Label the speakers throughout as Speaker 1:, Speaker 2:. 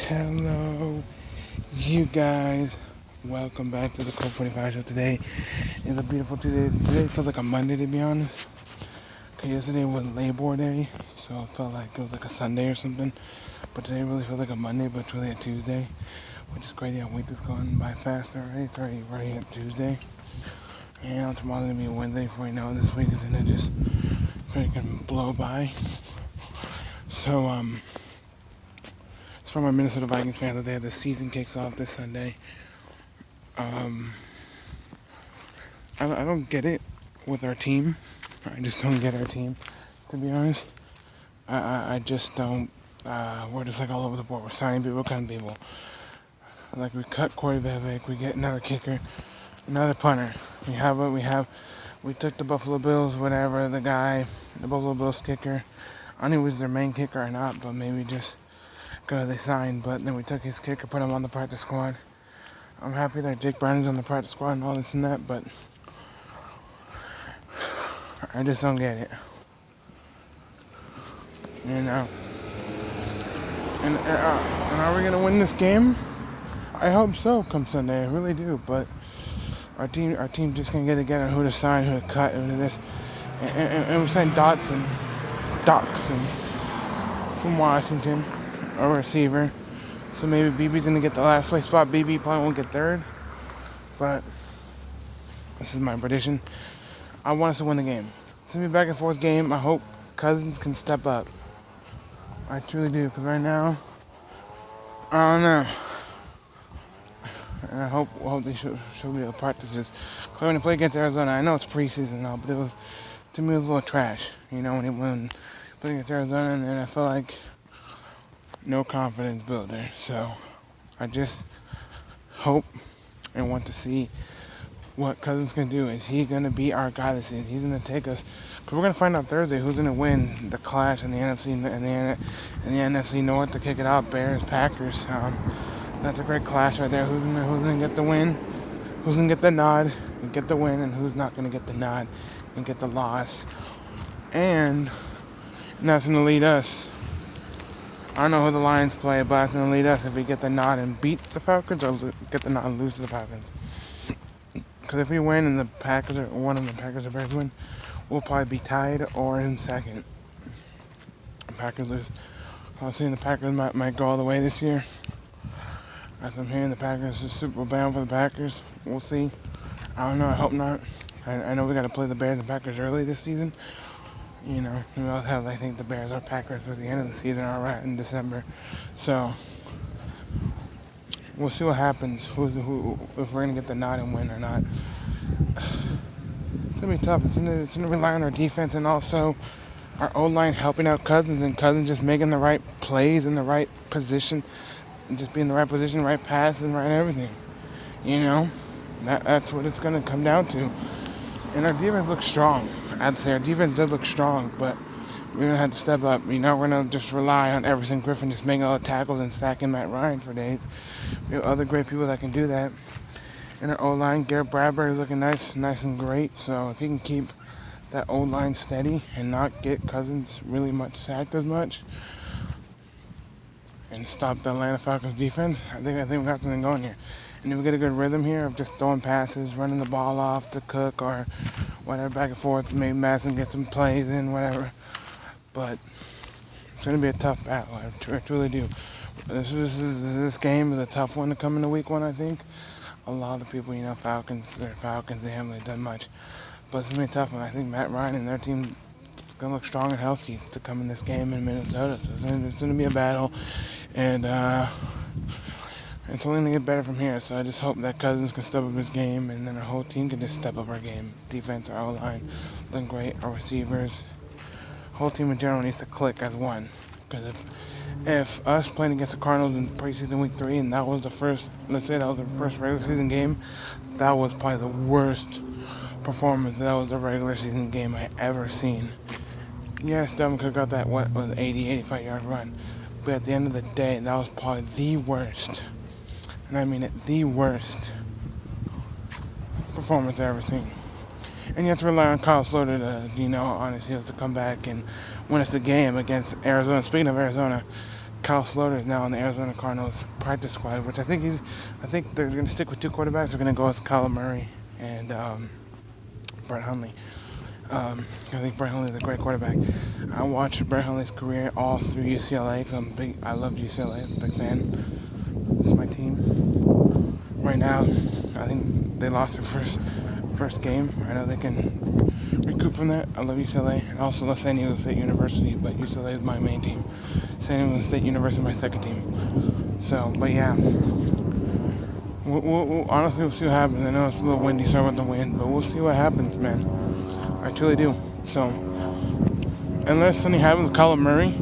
Speaker 1: Hello, you guys. Welcome back to the Code 45 show. Today is a beautiful Tuesday. Today feels like a Monday, to be honest. Okay, yesterday was Labor Day, so it felt like it was like a Sunday or something. But today really feels like a Monday, but it's really a Tuesday, which is crazy. Our week is going by fast already. It's already at Tuesday. And tomorrow's going to be Wednesday before you know it. This week is going to just freaking blow by. So, it's from our Minnesota Vikings fans that they have the season kicks off this Sunday. I don't get it with our team. I just don't get our team, to be honest. I just don't. We're just like all over the board. We're signing people, cutting people. Like we cut Corey Vivek, we get another kicker, another punter. We took the Buffalo Bills, whatever, the Buffalo Bills kicker. I don't know if he was their main kicker or not, but maybe just because they signed. But then we took his kicker, put him on the practice squad. I'm happy that Jake Brownin's on the practice squad and all this and that, but I just don't get it. You know. And are we going to win this game? I hope so come Sunday. I really do. But our team just can't get together on who to sign, who to cut, who to this. And we signed Dotson from Washington, a receiver. So maybe BB's going to get the last place spot. BB probably won't get third. But this is my prediction. I want us to win the game. It's going to be a back and forth game. I hope Cousins can step up. I truly do, because right now, I don't know. And I hope they should be able to practice this. Because when they play against Arizona, I know it's preseason and all, but to me it was a little trash. You know, when they played against Arizona, and then I felt like no confidence builder. So I just hope and want to see what Cousins can do. Is he going to be our guy this season? He's going to take us. Because we're going to find out Thursday who's going to win the clash in the NFC and the NFC North to kick it out. Bears, Packers. That's a great clash right there. Who's going to get the win? Who's going to get the nod and get the win? And who's not going to get the nod and get the loss? And that's going to lead us. I don't know who the Lions play, but that's going to lead us if we get the nod and beat the Falcons or get the nod and lose to the Falcons. Because if we win and one of the Packers or Bears win, we'll probably be tied or in second. Packers lose. I was seeing the Packers might go all the way this year. As I'm hearing, the Packers is Super Bowl bound for the Packers. We'll see. I don't know. I hope not. I know we got to play the Bears and Packers early this season. You know, I think the Bears or Packers at the end of the season are right in December. So we'll see what happens. If we're gonna get the nod and win or not. It's gonna be tough. It's gonna rely on our defense and also our O-line helping out Cousins, and Cousins just making the right plays in the right position, and just being in the right position, right pass, and right everything. You know, that's what it's gonna come down to. And our defense looks strong. I'd say our defense does look strong, but we're gonna have to step up. You know, we're gonna just rely on Everson Griffin just making all the tackles and sacking Matt Ryan for days. We have other great people that can do that. And our O-line, Garrett Bradbury is looking nice and great. So if he can keep that O-line steady and not get Cousins really much sacked as much, and stop the Atlanta Falcons defense, I think we got something going here. And if we get a good rhythm here of just throwing passes, running the ball off to Cook or whatever, back and forth, maybe Madison get some plays in, whatever. But it's going to be a tough battle. I truly do. This game is a tough one to come into week one, I think. A lot of people, Falcons, they haven't really done much. But it's going to be a tough one. I think Matt Ryan and their team going to look strong and healthy to come in this game in Minnesota. So it's going to be a battle. And it's only going to get better from here. So I just hope that Cousins can step up his game, and then our whole team can just step up our game. Defense, our O-line, looking great. Our receivers. Whole team in general needs to click as one. Because if us playing against the Cardinals in preseason week 3, and that was the first regular season game, that was probably the worst performance. That was the regular season game I ever seen. Yes, Devin Cook got that 80, 85 yard run, but at the end of the day, that was probably the worst, and I mean it, the worst performance I've ever seen. And you have to rely on Kyle Sloter to, on his heels to come back and win us the game against Arizona. Speaking of Arizona, Kyle Sloter is now on the Arizona Cardinals practice squad, which I think they're going to stick with two quarterbacks. They're going to go with Kyler Murray and Brett Hundley. I think Brett Hundley is a great quarterback. I watched Brett Hundley's career all through UCLA because I love UCLA. I'm a big fan. It's my team. Right now, I think they lost their first game. I know they can recoup from that. I love UCLA. I also love San Diego State University, but UCLA is my main team. San Diego State University is my second team. So, but yeah. Honestly, we'll see what happens. I know it's a little windy, sorry about the wind, but we'll see what happens, man. I truly do. So, unless something happens with Kyler Murray,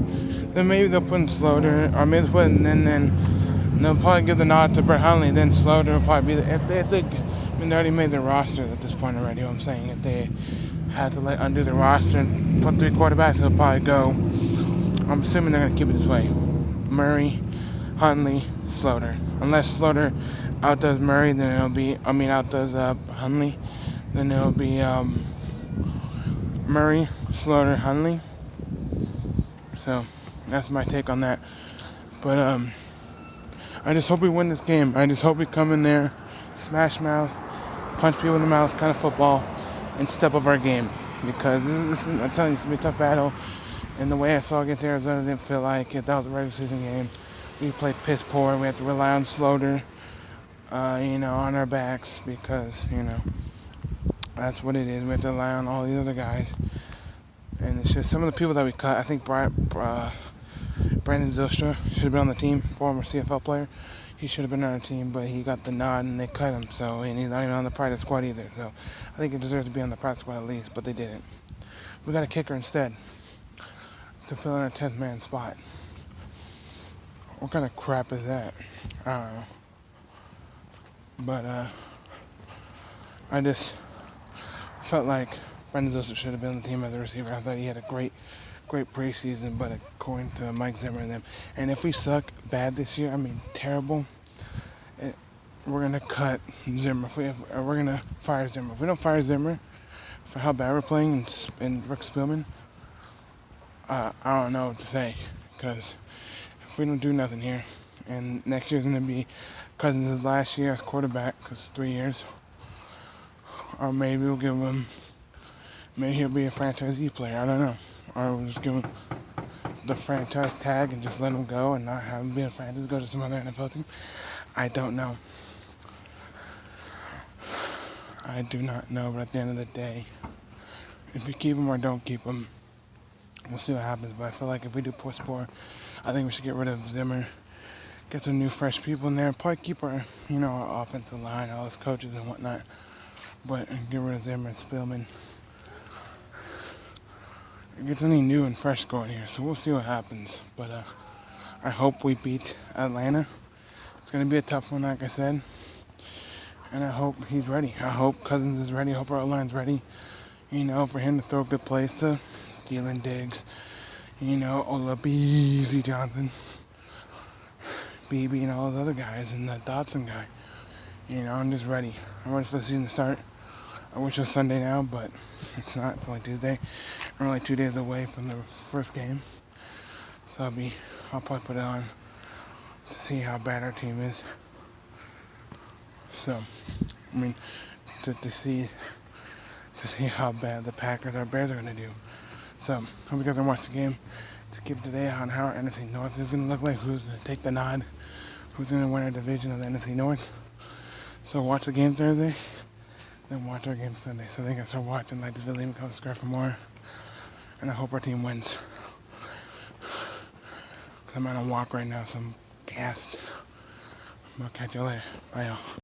Speaker 1: then maybe they'll put in Sloter, or maybe they'll put in, then they'll probably give the nod to Brett Hundley. Then Sloter will probably be the, if they I mean, they already made their roster at this point already. You know what I'm saying? If they had to undo the roster and put three quarterbacks, they'll probably go. I'm assuming they're gonna keep it this way: Murray, Hundley, Sloter. Unless Sloter outdoes Murray, then it'll be. Outdoes Hundley, then it'll be Murray, Sloter, Hundley. So that's my take on that. But I just hope we win this game. I just hope we come in there, smash mouth, punch people in the mouth, kind of football, and step up our game. Because this is, I'm telling you, it's going to be a tough battle. And the way I saw against Arizona, I didn't feel like it. That was a regular season game. We played piss poor. We had to rely on Sloter, on our backs because, that's what it is. We have to rely on all the other guys. And it's just some of the people that we cut. I think Brandon Zylstra should have been on the team, former CFL player. He should have been on our team, but he got the nod and they cut him. And he's not even on the practice squad either. So I think he deserves to be on the practice squad at least, but they didn't. We got a kicker instead to fill in our 10th man spot. What kind of crap is that? I don't know. But I just felt like Brendan Zylstra should have been on the team as a receiver. I thought he had a great preseason, but according to Mike Zimmer and them, and if we suck bad this year, terrible, we're going to cut Zimmer. We're going to fire Zimmer. If we don't fire Zimmer for how bad we're playing and Rick Spielman, I don't know what to say, because if we don't do nothing here, and next year's going to be Cousins' last year as quarterback, because 3 years, or maybe we'll give him, maybe he'll be a franchisee player, I don't know, or we'll just give him the franchise tag and just let him go and not have him be a franchise, go to some other NFL team. I don't know. I do not know, but at the end of the day, if we keep him or don't keep him, we'll see what happens. But I feel like if we do push poor, I think we should get rid of Zimmer, get some new fresh people in there, probably keep our, our offensive line, all his coaches and whatnot, but get rid of Zimmer and Spielman. Get something new and fresh going here, so we'll see what happens. But I hope we beat Atlanta. It's going to be a tough one, like I said. And I hope he's ready. I hope Cousins is ready. I hope our O-line's ready. For him to throw good plays to Thielen, Diggs, Olabizi Johnson, BB, and all those other guys, and the Dotson guy. I'm just ready. I'm ready for the season to start. I wish it was Sunday now, but it's not. It's only Tuesday. I'm only 2 days away from the first game. So I'll probably put it on to see how bad our team is. So, to see how bad the Packers or Bears are going to do. So, hope you guys are watching the game to keep today on how our NFC North is going to look like, who's going to take the nod, who's going to win our division of the NFC North. So, watch the game Thursday, then watch our game Sunday. So, thank you guys for watching. Like this video, comment, subscribe for more. And I hope our team wins. I'm on a walk right now, so I'm gassed. I'll catch you later. Bye, y'all.